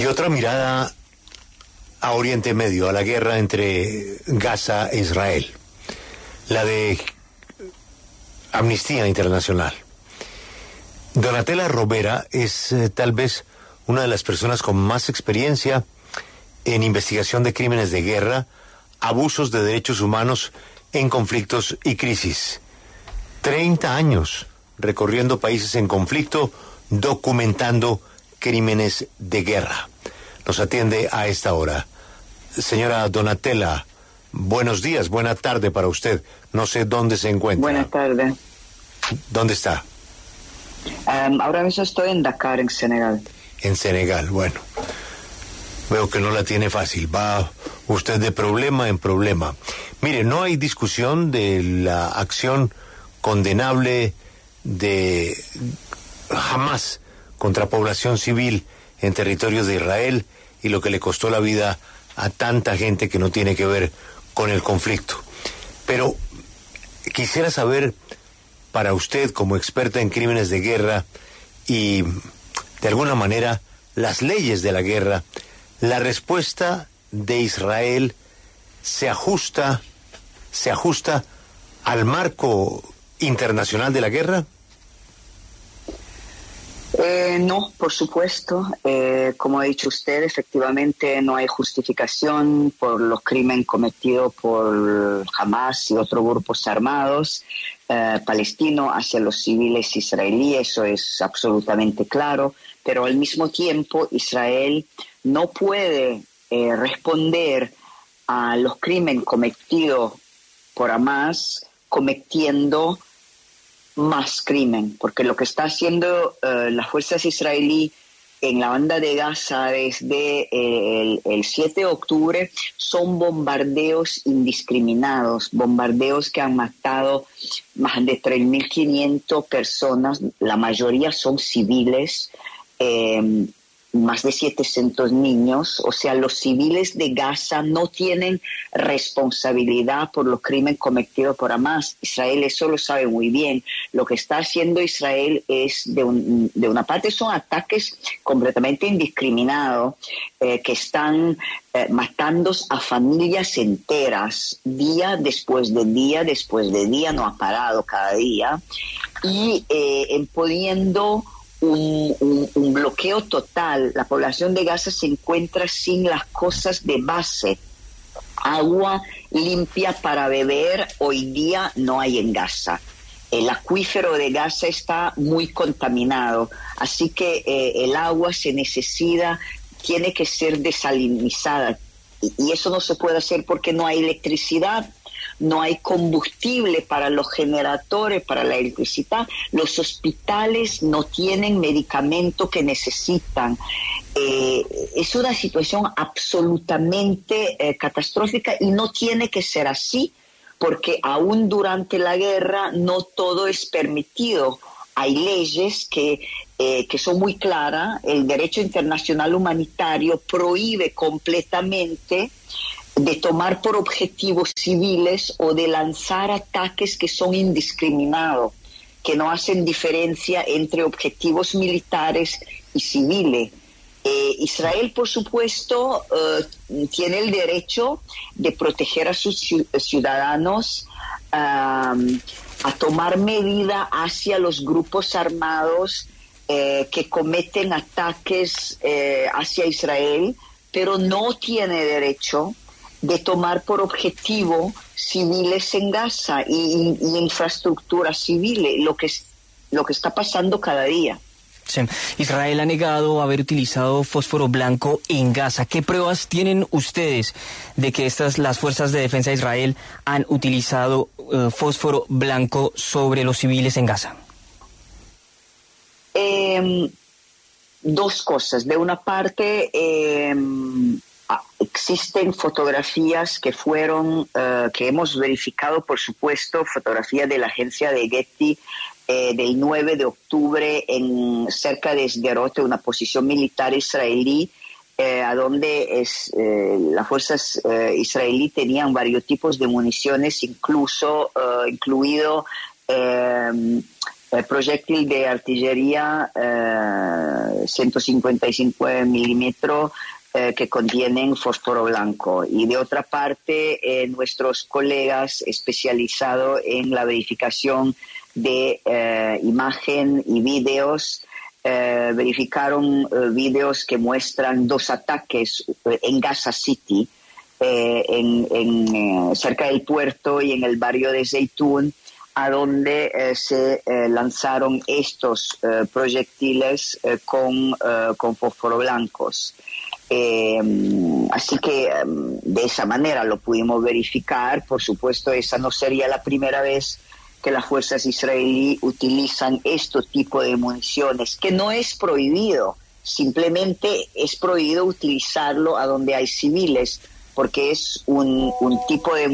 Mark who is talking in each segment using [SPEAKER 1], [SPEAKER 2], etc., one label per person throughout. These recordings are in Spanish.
[SPEAKER 1] Y otra mirada a Oriente Medio, a la guerra entre Gaza e Israel, la de Amnistía Internacional. Donatella Rovera es tal vez una de las personas con más experiencia en investigación de crímenes de guerra, abusos de derechos humanos en conflictos y crisis. 30 años recorriendo países en conflicto, documentando crímenes de guerra. Nos atiende a esta hora. Señora Donatella, buenos días, buena tarde para usted. No sé dónde se encuentra.
[SPEAKER 2] Buenas tardes.
[SPEAKER 1] ¿Dónde está?
[SPEAKER 2] Ahora mismo estoy en Dakar, en Senegal.
[SPEAKER 1] En Senegal, bueno. Veo que no la tiene fácil. Va usted de problema en problema. Mire, no hay discusión de la acción condenable de Hamas contra población civil en territorios de Israel y lo que le costó la vida a tanta gente que no tiene que ver con el conflicto. Pero quisiera saber, para usted como experta en crímenes de guerra y de alguna manera las leyes de la guerra, la respuesta de Israel se ajusta al marco internacional de la guerra.
[SPEAKER 2] No, por supuesto. Como ha dicho usted, efectivamente no hay justificación por los crímenes cometidos por Hamas y otros grupos armados palestinos hacia los civiles israelíes. Eso es absolutamente claro. Pero al mismo tiempo, Israel no puede responder a los crímenes cometidos por Hamas cometiendo más crimen, porque lo que está haciendo las fuerzas israelíes en la banda de Gaza desde el 7 de octubre son bombardeos indiscriminados, bombardeos que han matado más de 3.500 personas, la mayoría son civiles, más de 700 niños. O sea, los civiles de Gaza no tienen responsabilidad por los crímenes cometidos por Hamas. Israel eso lo sabe muy bien. Lo que está haciendo Israel es, de una parte, son ataques completamente indiscriminados que están matando a familias enteras, día después de día, no ha parado cada día, y imponiendo un bloqueo total. La población de Gaza se encuentra sin las cosas de base. Agua limpia para beber hoy día no hay en Gaza. El acuífero de Gaza está muy contaminado, así que el agua se necesita, tiene que ser desalinizada, y eso no se puede hacer porque no hay electricidad. No hay combustible para los generadores, para la electricidad. Los hospitales no tienen medicamento que necesitan. Es una situación absolutamente catastrófica, y no tiene que ser así, porque aún durante la guerra no todo es permitido. Hay leyes que son muy claras. El derecho internacional humanitario prohíbe completamente de tomar por objetivos civiles o de lanzar ataques que son indiscriminados, que no hacen diferencia entre objetivos militares y civiles. Israel, por supuesto, tiene el derecho de proteger a sus ciudadanos, a tomar medidas hacia los grupos armados que cometen ataques hacia Israel, pero no tiene derecho de tomar por objetivo civiles en Gaza y infraestructuras civiles, lo que está pasando cada día.
[SPEAKER 3] Sí. Israel ha negado haber utilizado fósforo blanco en Gaza. ¿Qué pruebas tienen ustedes de que las fuerzas de defensa de Israel han utilizado fósforo blanco sobre los civiles en Gaza?
[SPEAKER 2] Dos cosas. De una parte, existen fotografías que hemos verificado, por supuesto, fotografía de la agencia de Getty del 9 de octubre cerca de Sderot, una posición militar israelí, a donde las fuerzas israelíes tenían varios tipos de municiones, incluido proyectil de artillería 155 milímetros que contienen fósforo blanco. Y de otra parte, nuestros colegas especializados en la verificación de imagen y vídeos verificaron vídeos que muestran 2 ataques en Gaza City, cerca del puerto y en el barrio de Zeitún, a donde se lanzaron estos proyectiles con fósforo blancos. Así que de esa manera lo pudimos verificar. Por supuesto, esa no sería la primera vez que las fuerzas israelíes utilizan este tipo de municiones, que no es prohibido, simplemente es prohibido utilizarlo a donde hay civiles, porque es un tipo de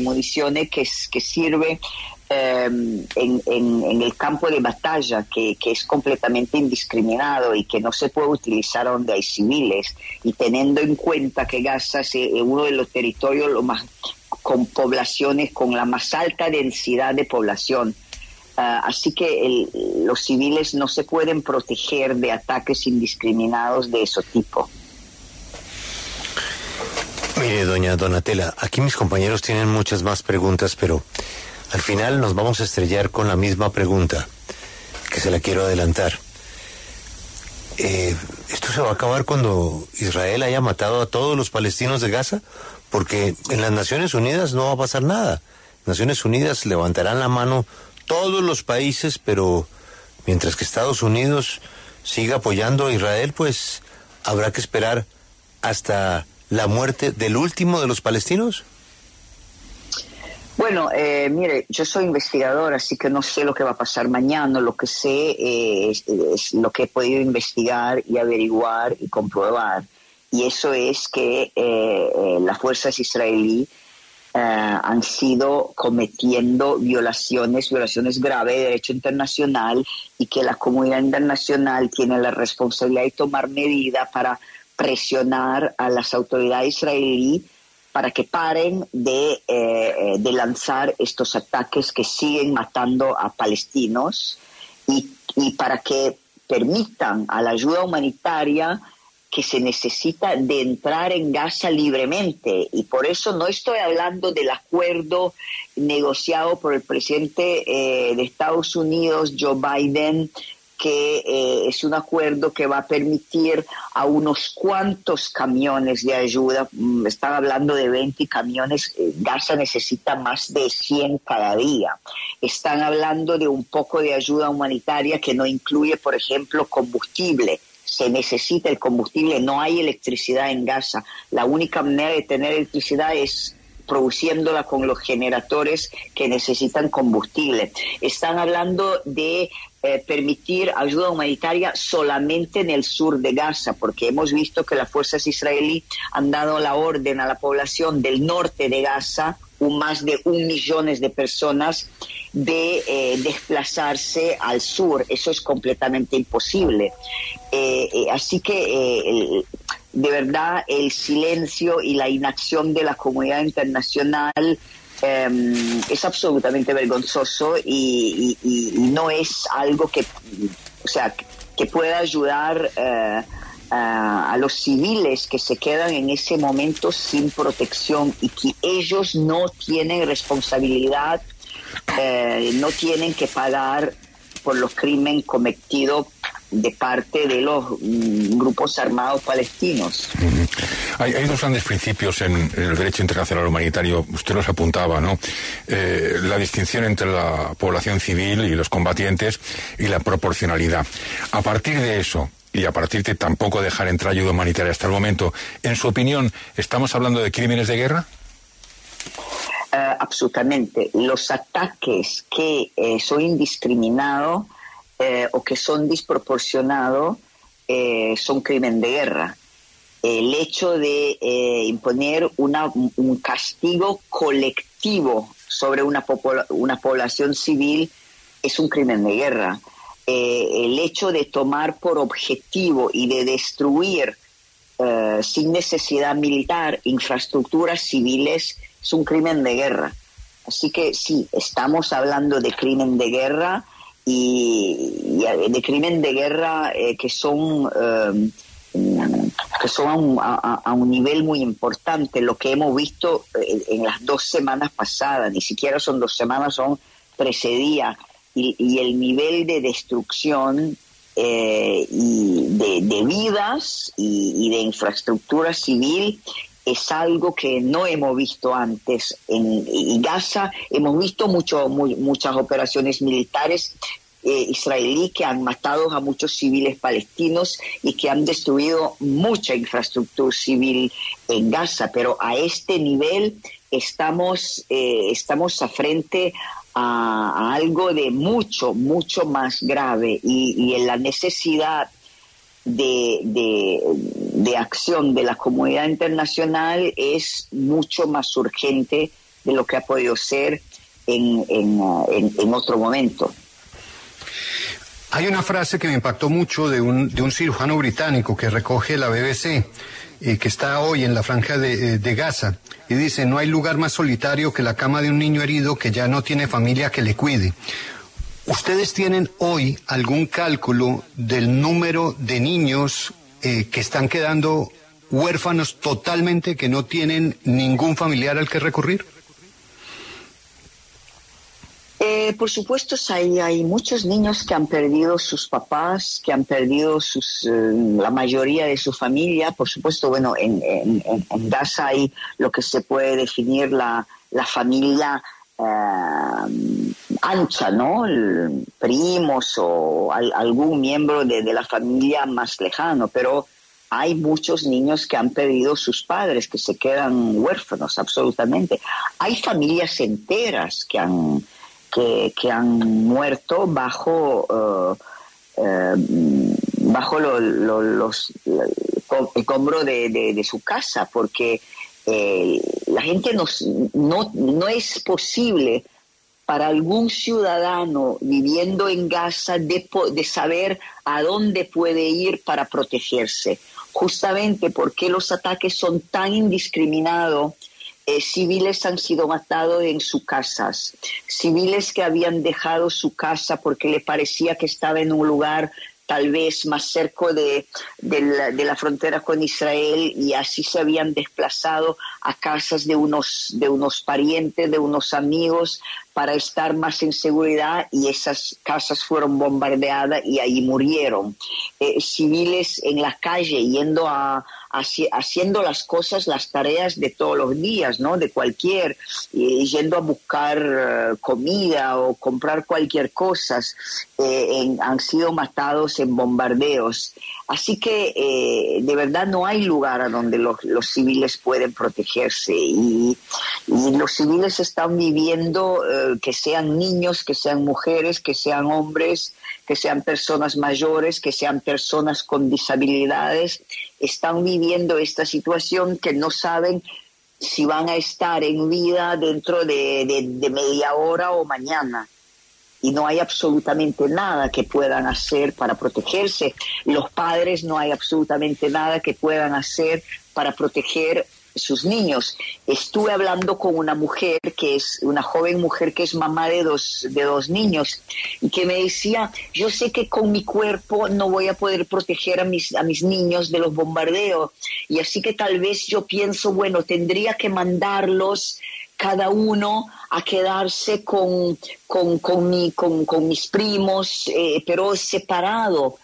[SPEAKER 2] municiones que sirve en el campo de batalla, que es completamente indiscriminado y que no se puede utilizar donde hay civiles, y teniendo en cuenta que Gaza es uno de los territorios con poblaciones con la más alta densidad de población. Así que los civiles no se pueden proteger de ataques indiscriminados de ese tipo.
[SPEAKER 1] Mire, doña Donatella, aquí mis compañeros tienen muchas más preguntas, pero al final nos vamos a estrellar con la misma pregunta, que se la quiero adelantar. ¿Esto se va a acabar cuando Israel haya matado a todos los palestinos de Gaza? Porque en las Naciones Unidas no va a pasar nada. Naciones Unidas levantarán la mano todos los países, pero mientras que Estados Unidos siga apoyando a Israel, pues habrá que esperar hasta la muerte del último de los palestinos.
[SPEAKER 2] Bueno, mire, yo soy investigador, así que no sé lo que va a pasar mañana. Lo que sé es lo que he podido investigar y averiguar y comprobar. Y eso es que las fuerzas israelíes han sido cometiendo violaciones graves de derecho internacional, y que la comunidad internacional tiene la responsabilidad de tomar medidas para presionar a las autoridades israelíes para que paren de lanzar estos ataques que siguen matando a palestinos, y para que permitan a la ayuda humanitaria que se necesita de entrar en Gaza libremente. Y por eso no estoy hablando del acuerdo negociado por el presidente de Estados Unidos, Joe Biden, que es un acuerdo que va a permitir a unos cuantos camiones de ayuda. Están hablando de 20 camiones, Gaza necesita más de 100 cada día. Están hablando de un poco de ayuda humanitaria que no incluye, por ejemplo, combustible. Se necesita el combustible, no hay electricidad en Gaza. La única manera de tener electricidad es produciéndola con los generadores que necesitan combustible. Están hablando de permitir ayuda humanitaria solamente en el sur de Gaza, porque hemos visto que las fuerzas israelíes han dado la orden a la población del norte de Gaza, más de 1 millón de personas, de desplazarse al sur. Eso es completamente imposible. Así que de verdad el silencio y la inacción de la comunidad internacional es absolutamente vergonzoso, y no es algo que pueda ayudar a los civiles que se quedan en ese momento sin protección, y que ellos no tienen responsabilidad, no tienen que pagar por los crímenes cometidos de parte de los grupos armados palestinos.
[SPEAKER 4] Hay 2 grandes principios en el derecho internacional humanitario, usted los apuntaba, ¿no? La distinción entre la población civil y los combatientes, y la proporcionalidad. A partir de eso, y a partir de tampoco dejar entrar ayuda humanitaria hasta el momento, en su opinión, ¿estamos hablando de crímenes de guerra?
[SPEAKER 2] Absolutamente. Los ataques que son indiscriminados o que son desproporcionados son crimen de guerra. El hecho de imponer un castigo colectivo sobre una población civil es un crimen de guerra. El hecho de tomar por objetivo y de destruir sin necesidad militar infraestructuras civiles es un crimen de guerra. Así que sí, estamos hablando de crimen de guerra, y de crimen de guerra que son a un nivel muy importante. Lo que hemos visto en las 2 semanas pasadas, ni siquiera son 2 semanas, son 13 días, y el nivel de destrucción y de vidas y de infraestructura civil es algo que no hemos visto antes. En Gaza hemos visto muchas operaciones militares israelí que han matado a muchos civiles palestinos y que han destruido mucha infraestructura civil en Gaza, pero a este nivel estamos a frente a algo de mucho más grave, y en la necesidad de acción de la comunidad internacional es mucho más urgente de lo que ha podido ser en otro momento.
[SPEAKER 5] Hay una frase que me impactó mucho de un cirujano británico que recoge la BBC, que está hoy en la franja de Gaza, y dice: no hay lugar más solitario que la cama de un niño herido que ya no tiene familia que le cuide. ¿Ustedes tienen hoy algún cálculo del número de niños que están quedando huérfanos totalmente, que no tienen ningún familiar al que recurrir?
[SPEAKER 2] Por supuesto, hay muchos niños que han perdido sus papás, que han perdido la mayoría de su familia. Por supuesto, bueno, en Gaza hay lo que se puede definir la familia ancha, ¿no? Primos o algún miembro de la familia más lejano, pero hay muchos niños que han perdido sus padres, que se quedan huérfanos, absolutamente. Hay familias enteras que han muerto bajo los escombros de su casa, porque la gente no es posible para algún ciudadano viviendo en Gaza de saber a dónde puede ir para protegerse, justamente porque los ataques son tan indiscriminados. Civiles han sido matados en sus casas, civiles que habían dejado su casa porque le parecía que estaba en un lugar tal vez más cerca de la frontera con Israel, y así se habían desplazado a casas de unos parientes, de unos amigos, para estar más en seguridad, y esas casas fueron bombardeadas y ahí murieron. Civiles en la calle haciendo las tareas de todos los días, ¿no? De cualquier, yendo a buscar comida o comprar cualquier cosa, han sido matados en bombardeos. Así que de verdad no hay lugar a donde los civiles pueden protegerse, y los civiles están viviendo, que sean niños, que sean mujeres, que sean hombres, que sean personas mayores, que sean personas con disabilidades, están viviendo esta situación que no saben si van a estar en vida dentro de media hora o mañana. Y no hay absolutamente nada que puedan hacer para protegerse. Los padres no hay absolutamente nada que puedan hacer para proteger sus niños. Estuve hablando con una mujer que es una joven mujer que es mamá de dos niños, y que me decía: yo sé que con mi cuerpo no voy a poder proteger a mis niños de los bombardeos, y así que tal vez yo pienso, bueno, tendría que mandarlos cada uno a quedarse con mis primos, pero separado,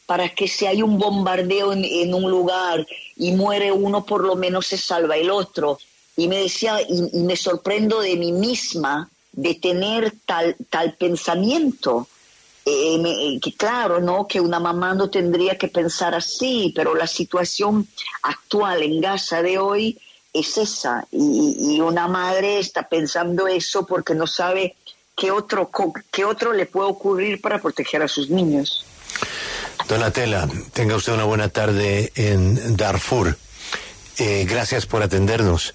[SPEAKER 2] para que si hay un bombardeo en un lugar y muere uno, por lo menos se salva el otro. Y me decía, y me sorprendo de mí misma de tener tal pensamiento. Que claro, ¿no? Que una mamá no tendría que pensar así, pero la situación actual en Gaza de hoy es esa, y una madre está pensando eso porque no sabe qué otro le puede ocurrir para proteger a sus niños.
[SPEAKER 1] Donatella, tenga usted una buena tarde en Darfur. Gracias por atendernos,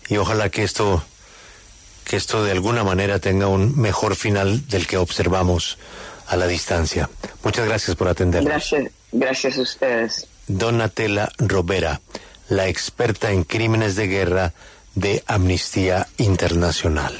[SPEAKER 1] y ojalá que esto de alguna manera tenga un mejor final del que observamos a la distancia. Muchas gracias por atendernos.
[SPEAKER 2] Gracias a ustedes.
[SPEAKER 1] Donatella Rovera, la experta en crímenes de guerra de Amnistía Internacional.